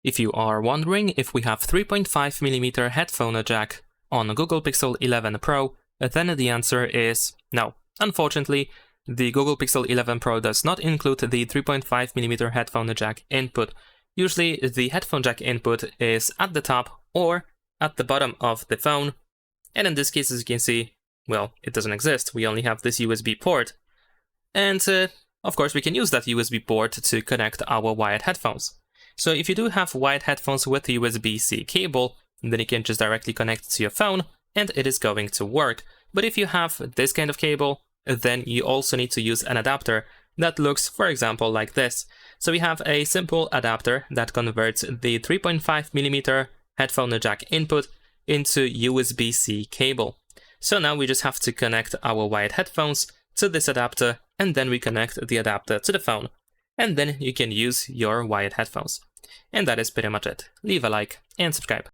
If you are wondering if we have 3.5mm headphone jack on Google Pixel 11 Pro, then the answer is no. Unfortunately, the Google Pixel 11 Pro does not include the 3.5mm headphone jack input. Usually the headphone jack input is at the top or at the bottom of the phone, and in this case, as you can see, well, it doesn't exist. We only have this USB port. And of course, we can use that USB port to connect our wired headphones. So if you do have wired headphones with a USB-C cable, then you can just directly connect it to your phone and it is going to work. But if you have this kind of cable, then you also need to use an adapter that looks, for example, like this. So we have a simple adapter that converts the 3.5mm headphone jack input into USB-C cable. So now we just have to connect our wired headphones to this adapter, and then we connect the adapter to the phone. And then you can use your wired headphones. And that is pretty much it. Leave a like and subscribe.